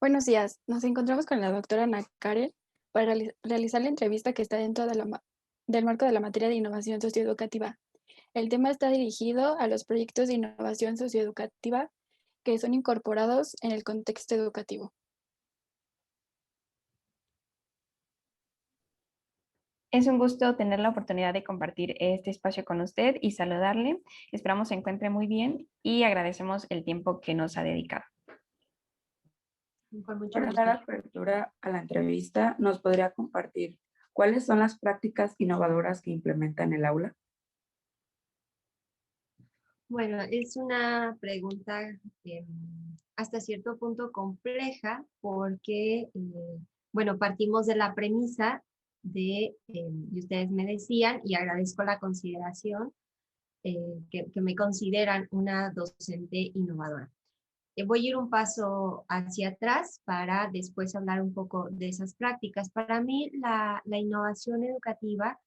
Buenos días, nos encontramos con la doctora Ana Karen para realizar la entrevista que está dentro del marco de la materia de innovación socioeducativa. El tema está dirigido a los proyectos de innovación socioeducativa que son incorporados en el contexto educativo. Es un gusto tener la oportunidad de compartir este espacio con usted y saludarle. Esperamos se encuentre muy bien y agradecemos el tiempo que nos ha dedicado. Con mucho Para gusto. dar apertura a la entrevista, ¿nos podría compartir cuáles son las prácticas innovadoras que implementa en el aula? Bueno, es una pregunta hasta cierto punto compleja porque, bueno, partimos de la premisa y ustedes me decían, y agradezco la consideración, que me consideran una docente innovadora. Voy a ir un paso hacia atrás para después hablar un poco de esas prácticas. Para mí, la innovación educativa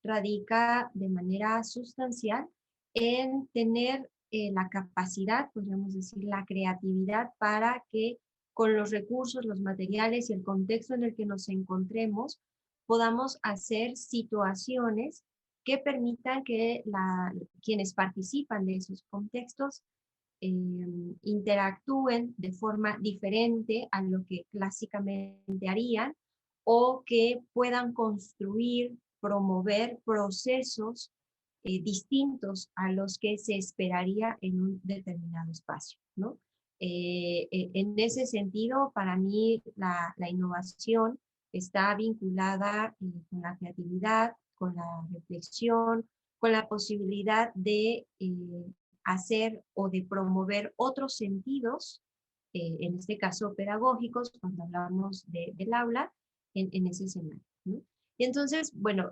radica de manera sustancial en tener la capacidad, podríamos decir, la creatividad para que con los recursos, los materiales y el contexto en el que nos encontremos, podamos hacer situaciones que permitan que quienes participan de esos contextos interactúen de forma diferente a lo que clásicamente harían o que puedan construir, promover procesos distintos a los que se esperaría en un determinado espacio, ¿no? En ese sentido, para mí la innovación está vinculada con la creatividad, con la reflexión, con la posibilidad de hacer o de promover otros sentidos, en este caso pedagógicos, cuando hablamos del aula, en ese escenario, ¿no? Y entonces, bueno,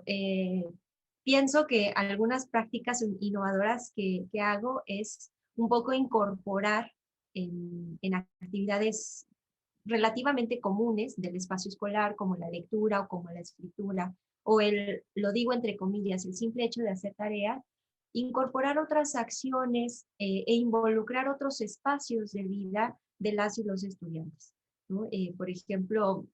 pienso que algunas prácticas innovadoras que hago es un poco incorporar en actividades relativamente comunes del espacio escolar, como la lectura o como la escritura, o lo digo entre comillas, el simple hecho de hacer tarea, incorporar otras acciones e involucrar otros espacios de vida de las y los estudiantes, ¿no? Por ejemplo,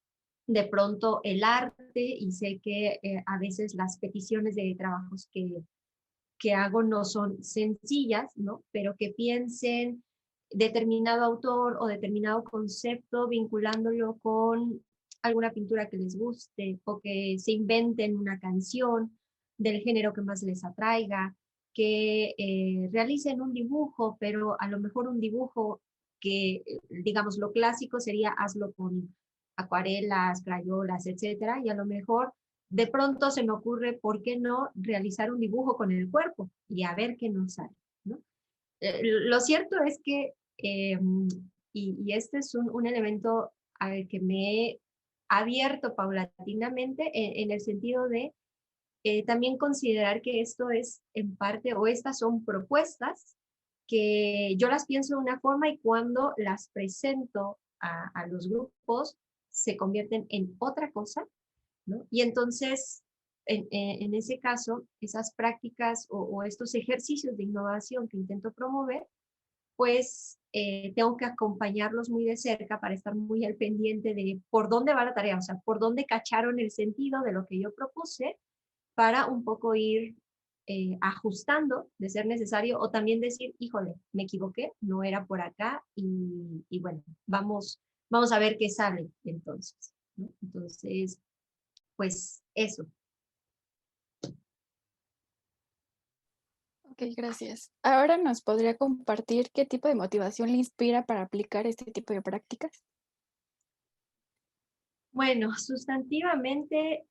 de pronto el arte, y sé que a veces las peticiones de trabajos que hago no son sencillas, ¿no? Pero que piensen determinado autor o determinado concepto vinculándolo con alguna pintura que les guste o que se inventen una canción del género que más les atraiga, que realicen un dibujo, pero a lo mejor un dibujo que, digamos, lo clásico sería hazlo con acuarelas, crayolas, etcétera, y a lo mejor de pronto se me ocurre, ¿por qué no realizar un dibujo con el cuerpo? Y a ver qué nos sale, ¿no? Lo cierto es que, y este es un elemento al que me he abierto paulatinamente en el sentido de también considerar que esto es en parte, o estas son propuestas que yo las pienso de una forma y cuando las presento a los grupos se convierten en otra cosa, ¿no? Y entonces, en ese caso, esas prácticas o estos ejercicios de innovación que intento promover, pues tengo que acompañarlos muy de cerca para estar muy al pendiente de por dónde va la tarea, o sea, por dónde cacharon el sentido de lo que yo propuse para un poco ir ajustando de ser necesario o también decir, híjole, me equivoqué, no era por acá y bueno, vamos a ver qué sale entonces, ¿no? Entonces, pues eso. Ok, gracias. Ahora nos podría compartir qué tipo de motivación le inspira para aplicar este tipo de prácticas. Bueno, sustantivamente,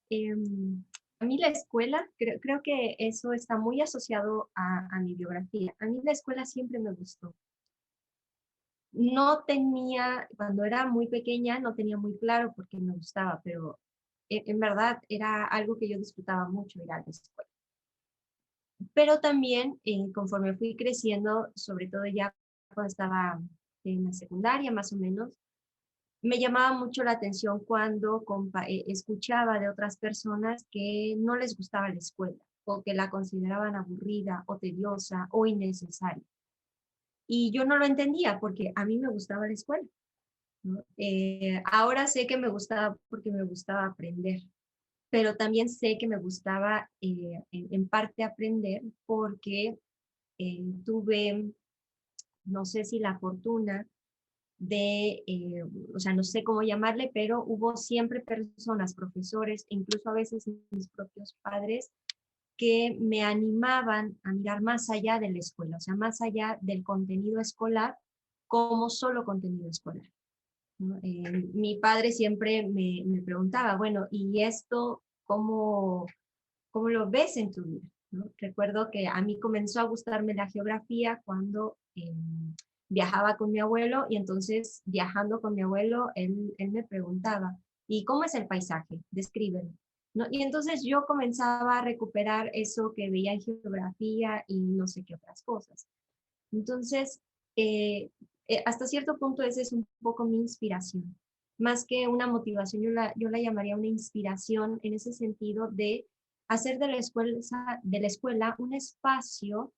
a mí la escuela, creo que eso está muy asociado a mi biografía. A mí la escuela siempre me gustó. No tenía, cuando era muy pequeña, no tenía muy claro por qué me gustaba, pero en verdad era algo que yo disfrutaba mucho ir a la escuela. Pero también, conforme fui creciendo, sobre todo ya cuando estaba en la secundaria más o menos, me llamaba mucho la atención cuando escuchaba de otras personas que no les gustaba la escuela o que la consideraban aburrida o tediosa o innecesaria. Y yo no lo entendía porque a mí me gustaba la escuela. ¿no? Ahora sé que me gustaba porque me gustaba aprender, pero también sé que me gustaba en parte aprender porque tuve, no sé si la fortuna de, o sea, no sé cómo llamarle, pero hubo siempre personas, profesores, e incluso a veces mis propios padres, que me animaban a mirar más allá de la escuela, o sea, más allá del contenido escolar como solo contenido escolar, ¿no? Mi padre siempre me preguntaba, bueno, ¿y esto cómo lo ves en tu vida? ¿No? Recuerdo que a mí comenzó a gustarme la geografía cuando viajaba con mi abuelo y entonces viajando con mi abuelo, él me preguntaba, ¿y cómo es el paisaje? Descríbelo. ¿No? Y entonces yo comenzaba a recuperar eso que veía en geografía y no sé qué otras cosas. Entonces, hasta cierto punto esa es un poco mi inspiración. Más que una motivación, yo la llamaría una inspiración en ese sentido de hacer de la escuela un espacio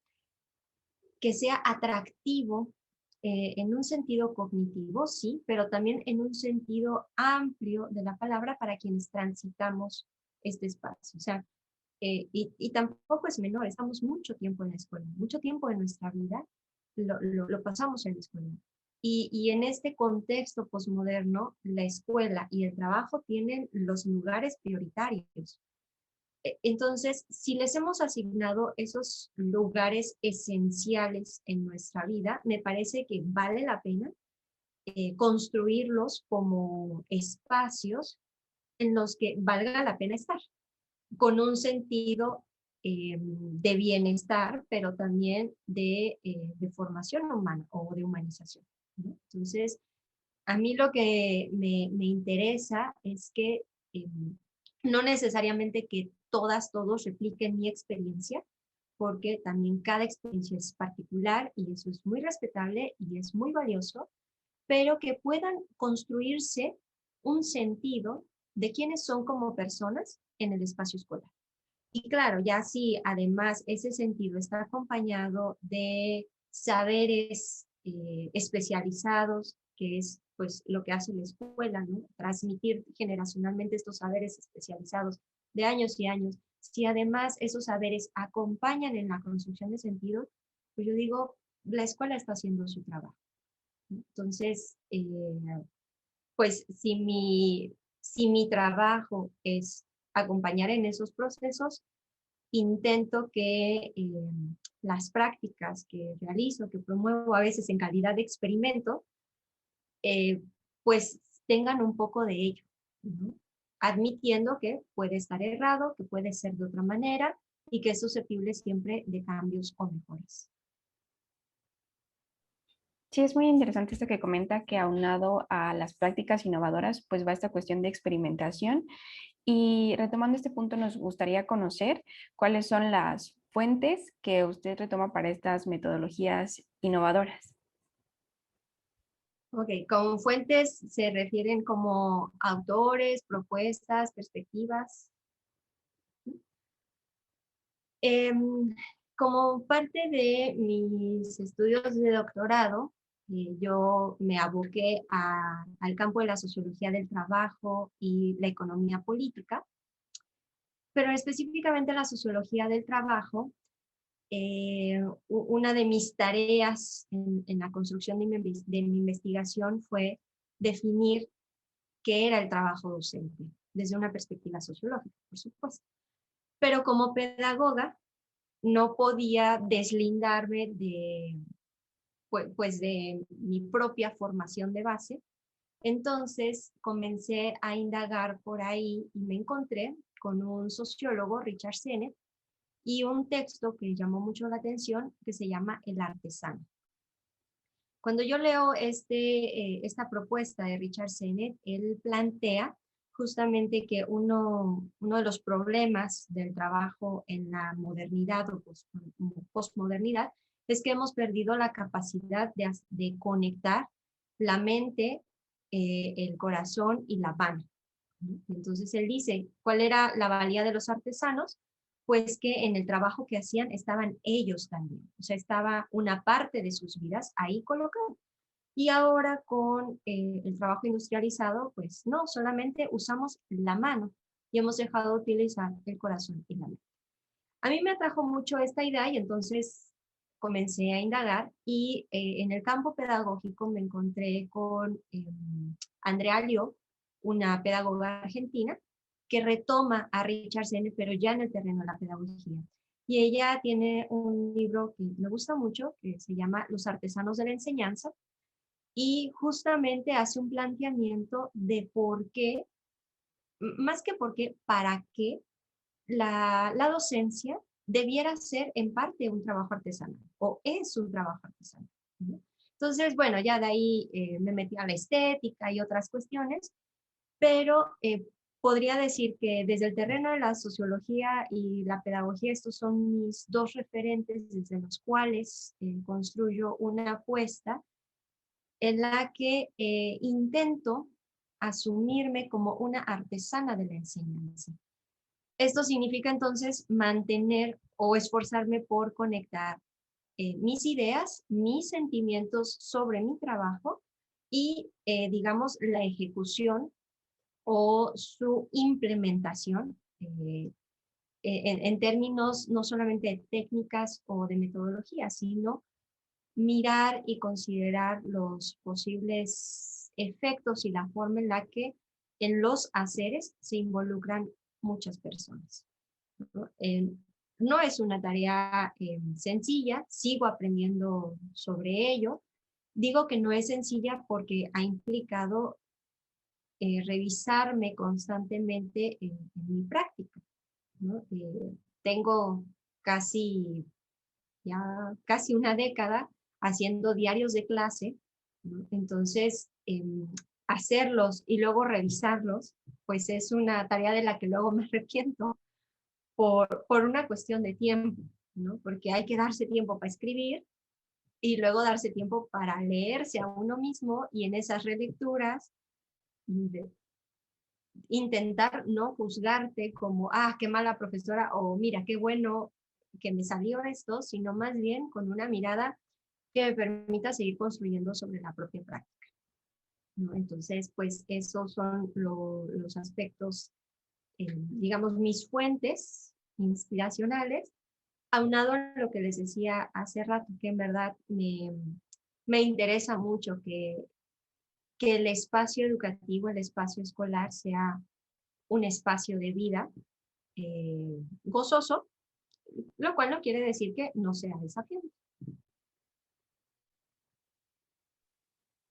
que sea atractivo en un sentido cognitivo, sí, pero también en un sentido amplio de la palabra para quienes transitamos este espacio. O sea, y tampoco es menor, estamos mucho tiempo en la escuela, mucho tiempo de nuestra vida lo pasamos en la escuela. Y en este contexto posmoderno, la escuela y el trabajo tienen los lugares prioritarios. Entonces, si les hemos asignado esos lugares esenciales en nuestra vida, me parece que vale la pena construirlos como espacios en los que valga la pena estar, con un sentido de bienestar, pero también de formación humana o de humanización, ¿no? Entonces, a mí lo que me interesa es que no necesariamente que todos repliquen mi experiencia, porque también cada experiencia es particular y eso es muy respetable y es muy valioso, pero que puedan construirse un sentido de quiénes son como personas en el espacio escolar. Y claro, ya si además ese sentido está acompañado de saberes especializados, que es pues lo que hace la escuela, ¿no? Transmitir generacionalmente estos saberes especializados de años y años. Si además esos saberes acompañan en la construcción de sentido, pues yo digo, la escuela está haciendo su trabajo. Entonces, pues si mi trabajo es acompañar en esos procesos, intento que las prácticas que realizo, que promuevo a veces en calidad de experimento, eh, pues tengan un poco de ello, ¿no? Admitiendo que puede estar errado, que puede ser de otra manera y que es susceptible siempre de cambios o mejores. Sí, es muy interesante esto que comenta que aunado a las prácticas innovadoras, pues va esta cuestión de experimentación. Y retomando este punto, nos gustaría conocer cuáles son las fuentes que usted retoma para estas metodologías innovadoras. Ok, con fuentes se refieren como autores, propuestas, perspectivas. Em, Como parte de mis estudios de doctorado, yo me aboqué al campo de la sociología del trabajo y la economía política, pero específicamente la sociología del trabajo. Una de mis tareas en la construcción de mi investigación fue definir qué era el trabajo docente, desde una perspectiva sociológica, por supuesto. Pero como pedagoga, no podía deslindarme pues de mi propia formación de base. Entonces comencé a indagar por ahí y me encontré con un sociólogo, Richard Sennett, y un texto que llamó mucho la atención que se llama El artesano. Cuando yo leo esta propuesta de Richard Sennett, él plantea justamente que uno de los problemas del trabajo en la modernidad o postmodernidad es que hemos perdido la capacidad de conectar la mente, el corazón y la mano. Entonces él dice, ¿cuál era la valía de los artesanos? Pues que en el trabajo que hacían estaban ellos también, o sea, estaba una parte de sus vidas ahí colocada. Y ahora con el trabajo industrializado, pues no, solamente usamos la mano y hemos dejado de utilizar el corazón y la mente. A mí me atrajo mucho esta idea y entonces comencé a indagar y en el campo pedagógico me encontré con Andrea Lió, una pedagoga argentina, que retoma a Richard Sennett, pero ya en el terreno de la pedagogía. Y ella tiene un libro que me gusta mucho, que se llama Los artesanos de la enseñanza, y justamente hace un planteamiento de por qué, más que por qué, para qué la docencia debiera ser en parte un trabajo artesanal o es un trabajo artesanal, ¿no? Entonces, bueno, ya de ahí me metí a la estética y otras cuestiones, pero podría decir que desde el terreno de la sociología y la pedagogía, estos son mis dos referentes desde los cuales construyo una apuesta en la que intento asumirme como una artesana de la enseñanza. Esto significa entonces mantener o esforzarme por conectar mis ideas, mis sentimientos sobre mi trabajo y, digamos, la ejecución o su implementación en términos no solamente de técnicas o de metodología, sino mirar y considerar los posibles efectos y la forma en la que en los haceres se involucran muchas personas, ¿no? No es una tarea sencilla, sigo aprendiendo sobre ello. Digo que no es sencilla porque ha implicado revisarme constantemente en mi práctica, ¿no? Tengo casi casi una década haciendo diarios de clase, ¿no? Entonces, hacerlos y luego revisarlos, pues es una tarea de la que luego me arrepiento por una cuestión de tiempo, ¿no? Porque hay que darse tiempo para escribir y luego darse tiempo para leerse a uno mismo y en esas relecturas intentar no juzgarte como, ah, qué mala profesora o mira, qué bueno que me salió esto, sino más bien con una mirada que me permita seguir construyendo sobre la propia práctica, ¿no? Entonces, pues esos son los aspectos, digamos, mis fuentes inspiracionales, aunado a lo que les decía hace rato, que en verdad me interesa mucho que el espacio educativo, el espacio escolar sea un espacio de vida gozoso, lo cual no quiere decir que no sea desafiante.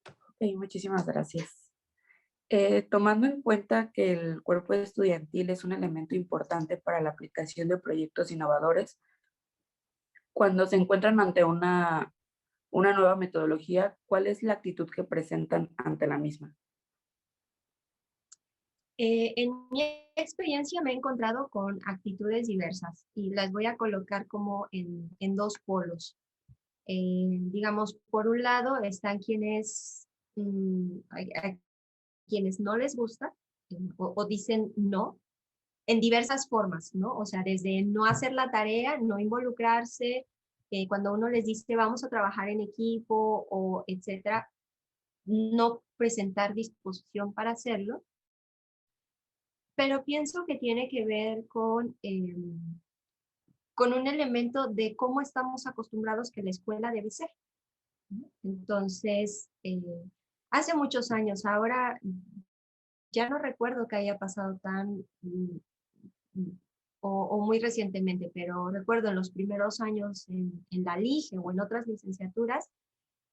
Ok, muchísimas gracias. Tomando en cuenta que el cuerpo estudiantil es un elemento importante para la aplicación de proyectos innovadores, cuando se encuentran ante una nueva metodología, ¿cuál es la actitud que presentan ante la misma? En mi experiencia me he encontrado con actitudes diversas y las voy a colocar como en dos polos. Digamos, por un lado están quienes, a quienes no les gusta o dicen no en diversas formas, ¿no? O sea, desde no hacer la tarea, no involucrarse, cuando uno les dice vamos a trabajar en equipo o etcétera, no presentar disposición para hacerlo, pero pienso que tiene que ver con un elemento de cómo estamos acostumbrados que la escuela debe ser, ¿no? Entonces, hace muchos años, ahora ya no recuerdo que haya pasado tan o muy recientemente, pero recuerdo en los primeros años en la LIGE o en otras licenciaturas,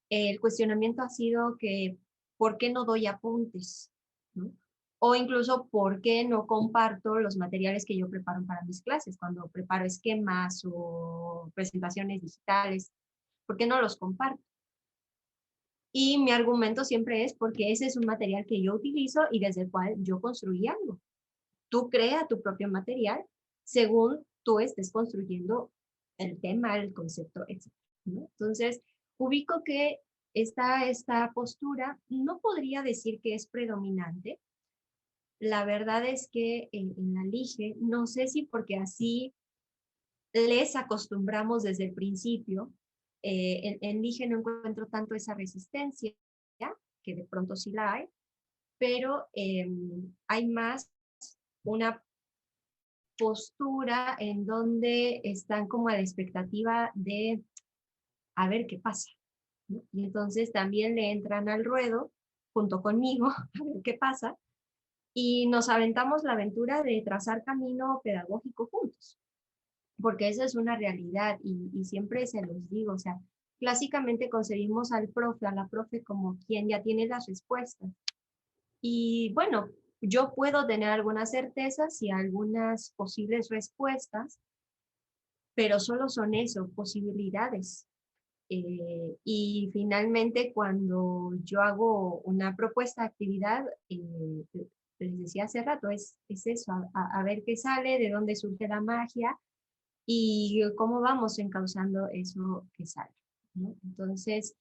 el cuestionamiento ha sido que ¿por qué no doy apuntes? ¿No? O incluso ¿por qué no comparto los materiales que yo preparo para mis clases? Cuando preparo esquemas o presentaciones digitales, ¿por qué no los comparto? Y mi argumento siempre es porque ese es un material que yo utilizo y desde el cual yo construí algo. Tú crea tu propio material según tú estés construyendo el tema, el concepto, etc., ¿no? Entonces, ubico que esta postura no podría decir que es predominante. La verdad es que en la LIGE, no sé si porque así les acostumbramos desde el principio, en LIGE no encuentro tanto esa resistencia, que de pronto sí la hay, pero hay más una postura en donde están como a la expectativa de a ver qué pasa, ¿no? Y entonces también le entran al ruedo junto conmigo a ver qué pasa y nos aventamos la aventura de trazar camino pedagógico juntos, porque esa es una realidad y siempre se los digo, o sea, clásicamente concebimos al profe, a la profe como quien ya tiene las respuestas. Y bueno, yo puedo tener algunas certezas y algunas posibles respuestas, pero solo son eso, posibilidades. Y finalmente, cuando yo hago una propuesta de actividad, les decía hace rato, es eso, a ver qué sale, de dónde surge la magia y cómo vamos encauzando eso que sale, ¿no? Entonces,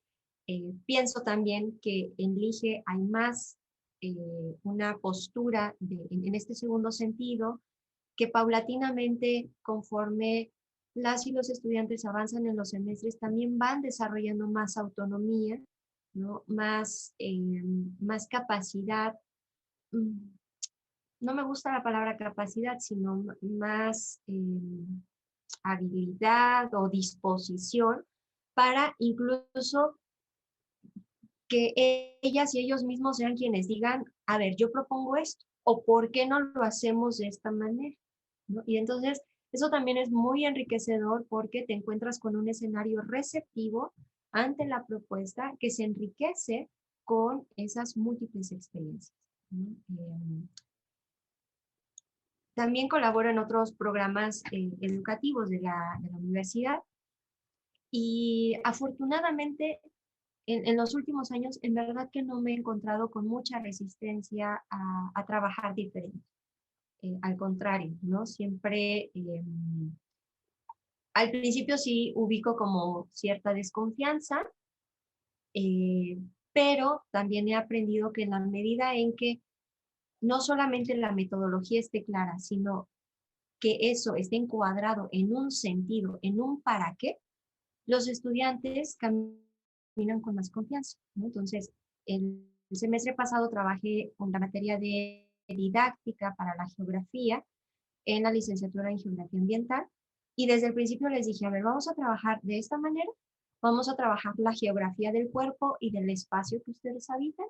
pienso también que en LIGE hay más una postura en este segundo sentido, que paulatinamente, conforme las y los estudiantes avanzan en los semestres, también van desarrollando más autonomía, ¿no? Más capacidad. No me gusta la palabra capacidad, sino más habilidad o disposición para incluso que ellas y ellos mismos sean quienes digan, a ver, yo propongo esto, o por qué no lo hacemos de esta manera, ¿no? Y entonces, eso también es muy enriquecedor porque te encuentras con un escenario receptivo ante la propuesta que se enriquece con esas múltiples experiencias, ¿no? También colaboro en otros programas educativos de la universidad y afortunadamente en los últimos años, en verdad que no me he encontrado con mucha resistencia a trabajar diferente. Al contrario, ¿no? Siempre, al principio sí ubico como cierta desconfianza, eh, pero también he aprendido que en la medida en que no solamente la metodología esté clara, sino que eso esté encuadrado en un sentido, en un para qué, los estudiantes caminan con más confianza, ¿no? Entonces, el semestre pasado trabajé con la materia de didáctica para la geografía en la licenciatura en geografía ambiental y desde el principio les dije, a ver, vamos a trabajar de esta manera, vamos a trabajar la geografía del cuerpo y del espacio que ustedes habitan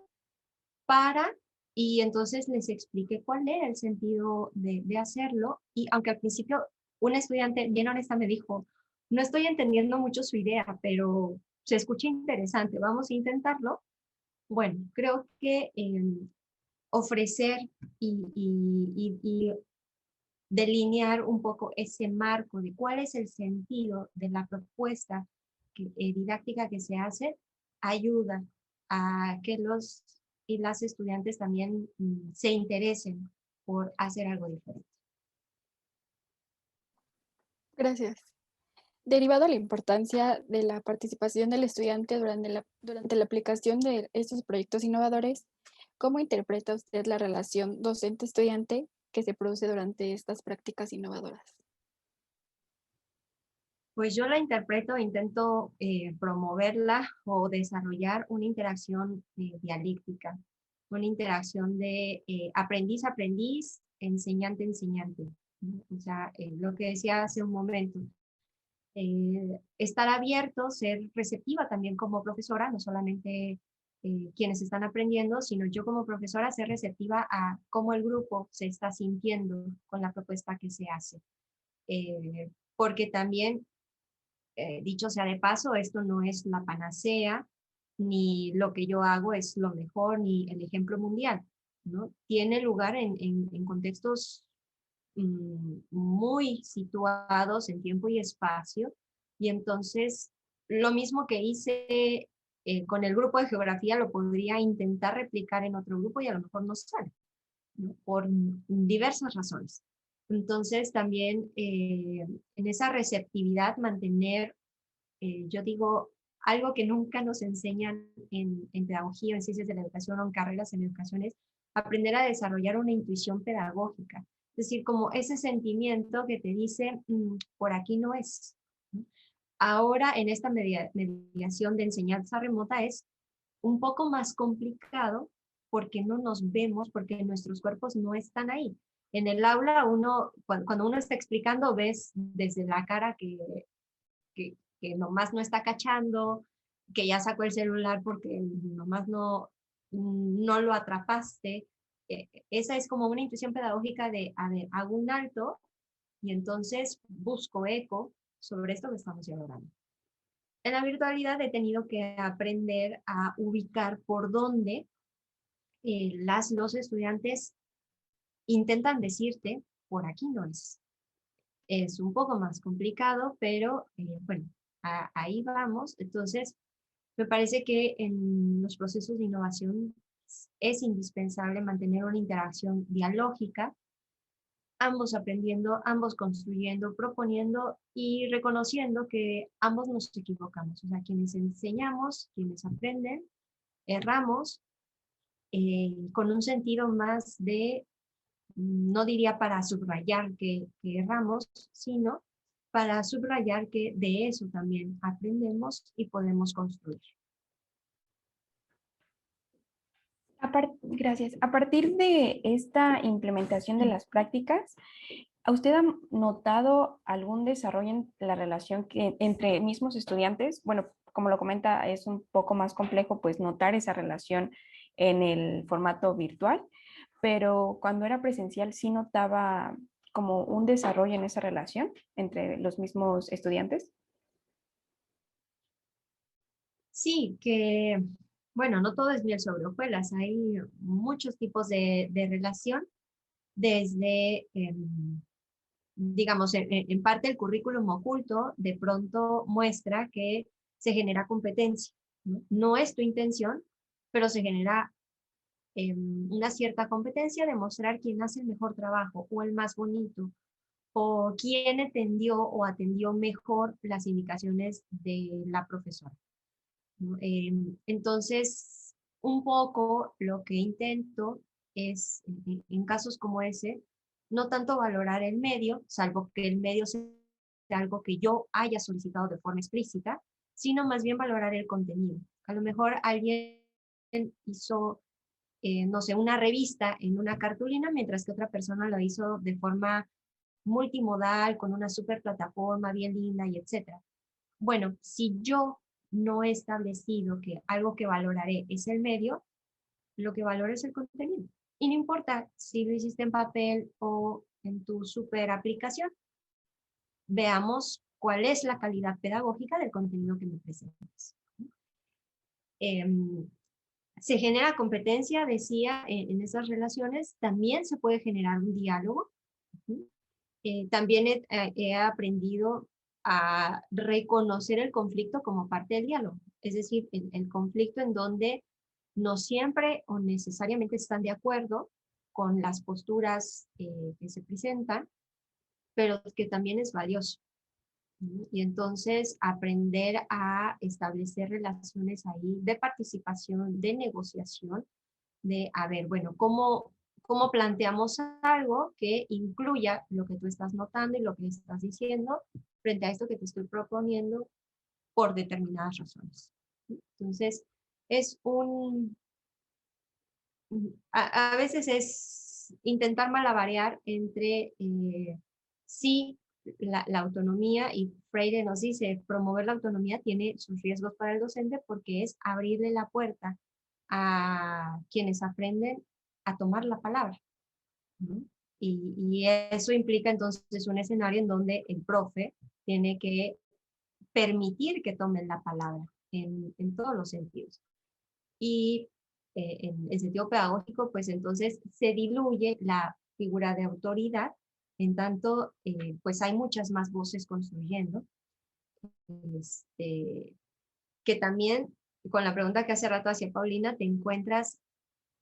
para, y entonces les expliqué cuál era el sentido de hacerlo y aunque al principio un estudiante bien honesta me dijo, no estoy entendiendo mucho su idea, pero se escucha interesante, vamos a intentarlo. Bueno, creo que ofrecer y delinear un poco ese marco de cuál es el sentido de la propuesta didáctica que se hace, ayuda a que los y las estudiantes también se interesen por hacer algo diferente. Gracias. Derivado a la importancia de la participación del estudiante durante la aplicación de estos proyectos innovadores, ¿cómo interpreta usted la relación docente-estudiante que se produce durante estas prácticas innovadoras? Pues yo la interpreto, intento promoverla o desarrollar una interacción dialéctica, una interacción de aprendiz-aprendiz, enseñante-enseñante, ¿no? O sea, lo que decía hace un momento, estar abierto, ser receptiva también como profesora, no solamente quienes están aprendiendo, sino yo como profesora ser receptiva a cómo el grupo se está sintiendo con la propuesta que se hace. Porque también dicho sea de paso, esto no es la panacea, ni lo que yo hago es lo mejor, ni el ejemplo mundial, ¿no? Tiene lugar en contextos muy situados en tiempo y espacio, y entonces lo mismo que hice con el grupo de geografía lo podría intentar replicar en otro grupo y a lo mejor no sale, ¿no? Por diversas razones. Entonces también en esa receptividad mantener, yo digo, algo que nunca nos enseñan en pedagogía, en ciencias de la educación o en carreras en educación es aprender a desarrollar una intuición pedagógica. Es decir, como ese sentimiento que te dice, por aquí no es. Ahora en esta mediación de enseñanza remota es un poco más complicado porque no nos vemos, porque nuestros cuerpos no están ahí. En el aula, cuando uno está explicando, ves desde la cara que nomás no está cachando, que ya sacó el celular porque nomás no lo atrapaste. Esa es como una intuición pedagógica de, a ver, hago un alto y entonces busco eco sobre esto que estamos dialogando. En la virtualidad he tenido que aprender a ubicar por dónde los estudiantes intentan decirte, por aquí no es. Es un poco más complicado, pero bueno, ahí vamos. Entonces, me parece que en los procesos de innovación es indispensable mantener una interacción dialógica, ambos aprendiendo, ambos construyendo, proponiendo y reconociendo que ambos nos equivocamos. O sea, quienes enseñamos, quienes aprenden, erramos con un sentido más de, no diría para subrayar que erramos, sino para subrayar que de eso también aprendemos y podemos construir. Gracias. A partir de esta implementación de las prácticas, ¿a usted ha notado algún desarrollo en la relación entre mismos estudiantes? Bueno, como lo comenta, es un poco más complejo pues notar esa relación en el formato virtual, pero cuando era presencial sí notaba como un desarrollo en esa relación entre los mismos estudiantes. Sí, bueno, no todo es miel sobre hojuelas, hay muchos tipos de relación, desde, digamos, en parte el currículum oculto de pronto muestra que se genera competencia, ¿no? No es tu intención, pero se genera una cierta competencia de mostrar quién hace el mejor trabajo o el más bonito, o quién entendió o atendió mejor las indicaciones de la profesora, ¿no? Entonces, un poco lo que intento es, en casos como ese, no tanto valorar el medio, salvo que el medio sea algo que yo haya solicitado de forma explícita, sino más bien valorar el contenido. A lo mejor alguien hizo, no sé, una revista en una cartulina, mientras que otra persona lo hizo de forma multimodal, con una super plataforma bien linda y etcétera. Bueno, si yo no he establecido que algo que valoraré es el medio, lo que valoro es el contenido. Y no importa si lo hiciste en papel o en tu super aplicación, veamos cuál es la calidad pedagógica del contenido que me presentas. Se genera competencia, decía, en esas relaciones, también se puede generar un diálogo. También he aprendido a reconocer el conflicto como parte del diálogo, es decir, el conflicto en donde no siempre o necesariamente están de acuerdo con las posturas que se presentan, pero que también es valioso. Y entonces aprender a establecer relaciones ahí de participación, de negociación, de, a ver, bueno, ¿cómo planteamos algo que incluya lo que tú estás notando y lo que estás diciendo frente a esto que te estoy proponiendo por determinadas razones? Entonces, es a veces es intentar malabarear entre sí la autonomía, y Freire nos dice, promover la autonomía tiene sus riesgos para el docente porque es abrirle la puerta a quienes aprenden a tomar la palabra, ¿no? Y eso implica entonces un escenario en donde el profe tiene que permitir que tomen la palabra en todos los sentidos. Y en sentido pedagógico, pues entonces se diluye la figura de autoridad, en tanto, pues hay muchas más voces construyendo, que también, con la pregunta que hace rato hacía Paulina, te encuentras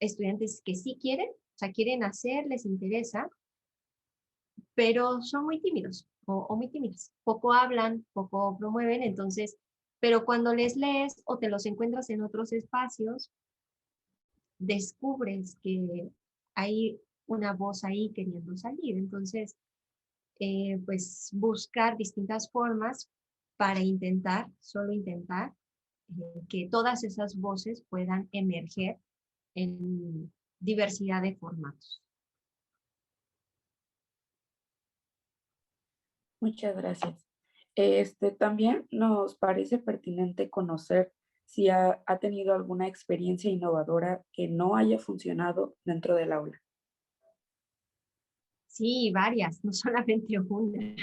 estudiantes que sí quieren, o sea, quieren hacer, les interesa, pero son muy tímidos o muy tímidas. Poco hablan, poco promueven, entonces, pero cuando les lees o te los encuentras en otros espacios, descubres que hay una voz ahí queriendo salir. Entonces, pues buscar distintas formas para intentar, solo intentar, que todas esas voces puedan emerger en diversidad de formatos. Muchas gracias. También nos parece pertinente conocer si ha tenido alguna experiencia innovadora que no haya funcionado dentro del aula. Sí, varias, no solamente una.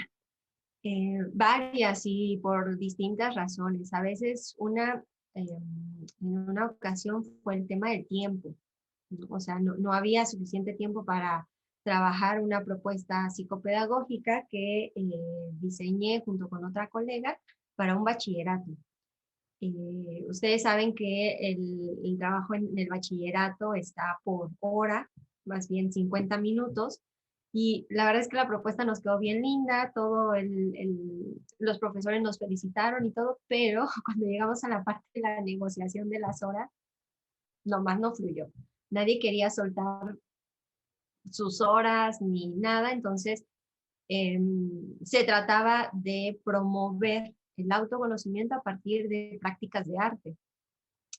Varias y por distintas razones. A veces en una ocasión fue el tema del tiempo, ¿no? O sea, no había suficiente tiempo para trabajar una propuesta psicopedagógica que diseñé junto con otra colega para un bachillerato. Ustedes saben que el trabajo en el bachillerato está por hora, más bien 50 minutos, y la verdad es que la propuesta nos quedó bien linda, los profesores nos felicitaron y todo, pero cuando llegamos a la parte de la negociación de las horas, nomás no fluyó. Nadie quería soltar sus horas ni nada, entonces se trataba de promover el autoconocimiento a partir de prácticas de arte.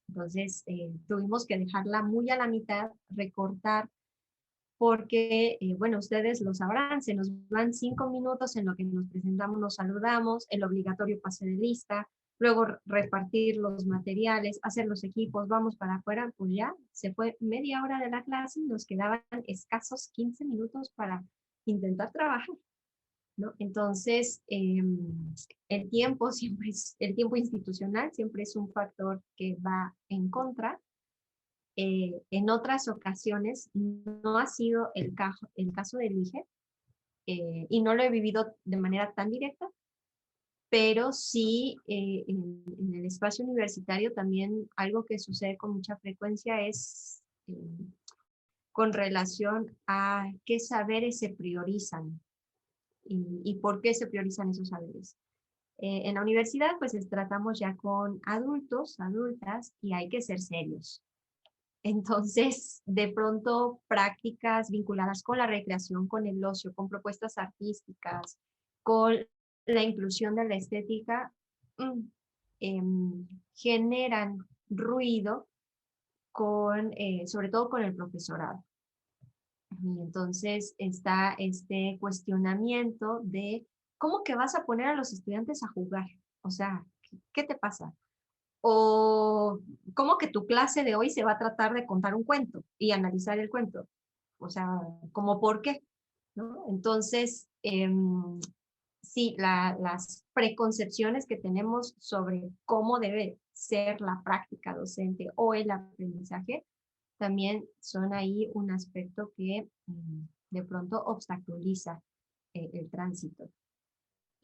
Entonces, tuvimos que dejarla muy a la mitad, recortar, porque, bueno, ustedes lo sabrán, se nos van 5 minutos en lo que nos presentamos, nos saludamos, el obligatorio pase de lista, luego repartir los materiales, hacer los equipos, vamos para afuera, pues ya se fue media hora de la clase y nos quedaban escasos 15 minutos para intentar trabajar, ¿no? Entonces, el tiempo el tiempo institucional siempre es un factor que va en contra. En otras ocasiones no ha sido el caso del IGE, y no lo he vivido de manera tan directa, pero sí en el espacio universitario también algo que sucede con mucha frecuencia es con relación a qué saberes se priorizan y por qué se priorizan esos saberes. En la universidad pues tratamos ya con adultos, adultas, y hay que ser serios. Entonces, de pronto, prácticas vinculadas con la recreación, con el ocio, con propuestas artísticas, con la inclusión de la estética, generan ruido sobre todo con el profesorado. Y entonces está este cuestionamiento de cómo que vas a poner a los estudiantes a jugar. O sea, ¿qué te pasa? O cómo que tu clase de hoy se va a tratar de contar un cuento y analizar el cuento. O sea, ¿cómo por qué? ¿No? Entonces, sí, las preconcepciones que tenemos sobre cómo debe ser la práctica docente o el aprendizaje también son ahí un aspecto que de pronto obstaculiza el tránsito.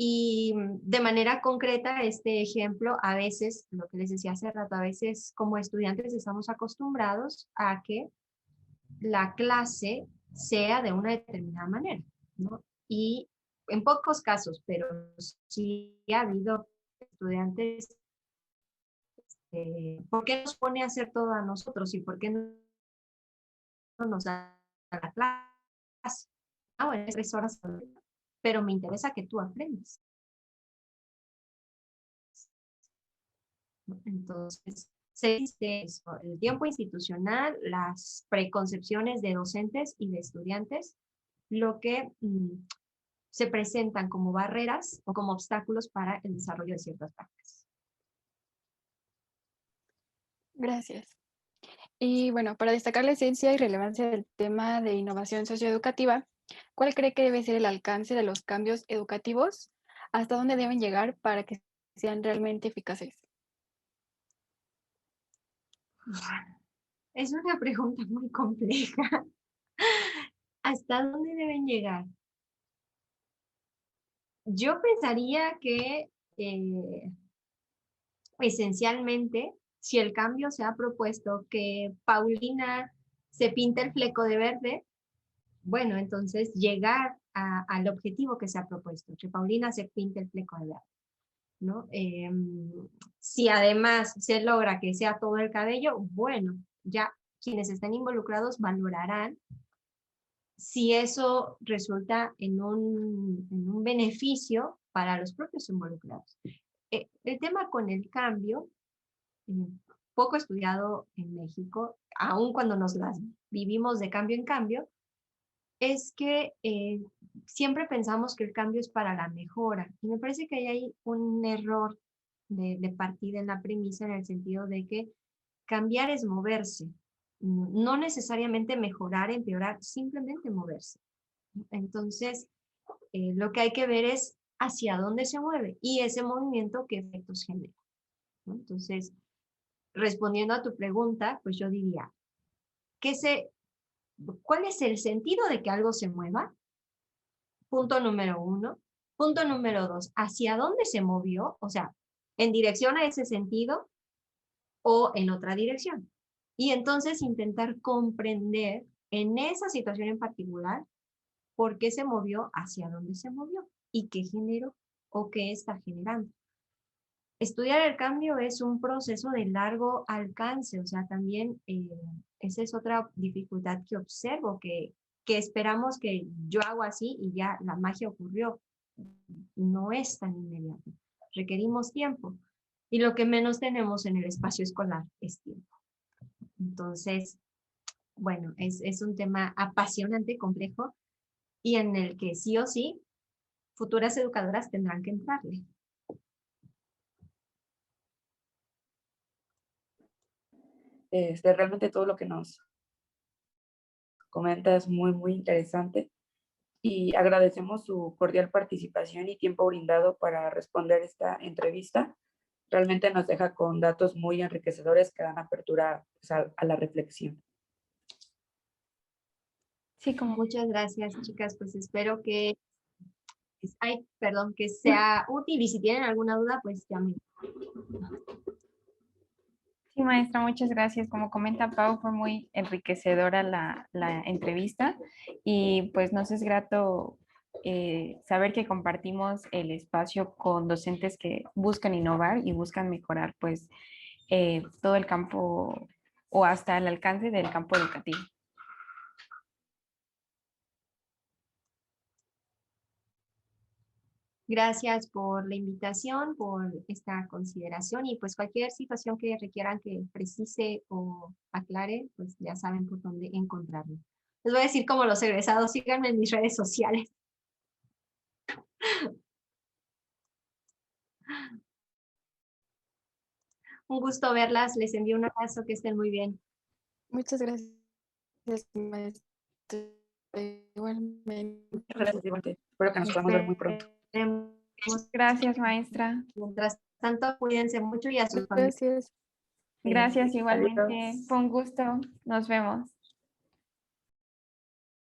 Y de manera concreta, este ejemplo, a veces, lo que les decía hace rato, a veces como estudiantes estamos acostumbrados a que la clase sea de una determinada manera, ¿no? Y en pocos casos, pero sí ha habido estudiantes, ¿por qué nos pone a hacer todo a nosotros y por qué no nos da la clase? Ah, bueno, es 3 horas, pero me interesa que tú aprendas. Entonces, se dice eso, el tiempo institucional, las preconcepciones de docentes y de estudiantes, lo que se presentan como barreras o como obstáculos para el desarrollo de ciertas prácticas. Gracias. Y bueno, para destacar la esencia y relevancia del tema de innovación socioeducativa, ¿cuál cree que debe ser el alcance de los cambios educativos? ¿Hasta dónde deben llegar para que sean realmente eficaces? Es una pregunta muy compleja. ¿Hasta dónde deben llegar? Yo pensaría que esencialmente, si el cambio se ha propuesto que Paulina se pinte el fleco de verde, bueno, entonces llegar al objetivo que se ha propuesto, que Paulina se pinte el fleco de verde, ¿no? Si además se logra que sea todo el cabello, bueno, ya quienes estén involucrados valorarán si eso resulta en un beneficio para los propios involucrados. El tema con el cambio poco estudiado en México, aun cuando nos las vivimos de cambio en cambio, es que siempre pensamos que el cambio es para la mejora. Y me parece que ahí hay un error de partida en la premisa, en el sentido de que cambiar es moverse, no necesariamente mejorar, empeorar, simplemente moverse. Entonces, lo que hay que ver es hacia dónde se mueve y ese movimiento qué efectos genera, ¿no? Entonces, respondiendo a tu pregunta, pues yo diría, ¿cuál es el sentido de que algo se mueva? Punto número 1. Punto número 2, ¿hacia dónde se movió? O sea, ¿en dirección a ese sentido o en otra dirección? Y entonces intentar comprender en esa situación en particular por qué se movió, hacia dónde se movió y qué generó o qué está generando. Estudiar el cambio es un proceso de largo alcance, o sea, también esa es otra dificultad que observo, que esperamos que yo hago así y ya la magia ocurrió. No es tan inmediato, requerimos tiempo y lo que menos tenemos en el espacio escolar es tiempo. Entonces, bueno, es un tema apasionante, complejo y en el que sí o sí futuras educadoras tendrán que entrarle. Realmente todo lo que nos comenta es muy, muy interesante y agradecemos su cordial participación y tiempo brindado para responder esta entrevista. Realmente nos deja con datos muy enriquecedores que dan apertura, pues, a la reflexión. Sí, como Muchas gracias, chicas. Pues espero que, que sea útil y si tienen alguna duda, pues llamen. Sí, maestra, muchas gracias. Como comenta Pau, fue muy enriquecedora la entrevista y pues nos es grato saber que compartimos el espacio con docentes que buscan innovar y buscan mejorar pues todo el campo o hasta el alcance del campo educativo. Gracias por la invitación, por esta consideración y pues cualquier situación que requieran que precise o aclare, pues ya saben por dónde encontrarme. Les voy a decir como los egresados, síganme en mis redes sociales. Un gusto verlas, les envío un abrazo, que estén muy bien. Muchas gracias, maestra. Igualmente. Muchas gracias, Ivonne. Espero que nos podamos ver muy pronto. Gracias, maestra. Mientras tanto, cuídense mucho y a sus familias. Gracias. Gracias igualmente. Adiós. Fue un gusto. Nos vemos.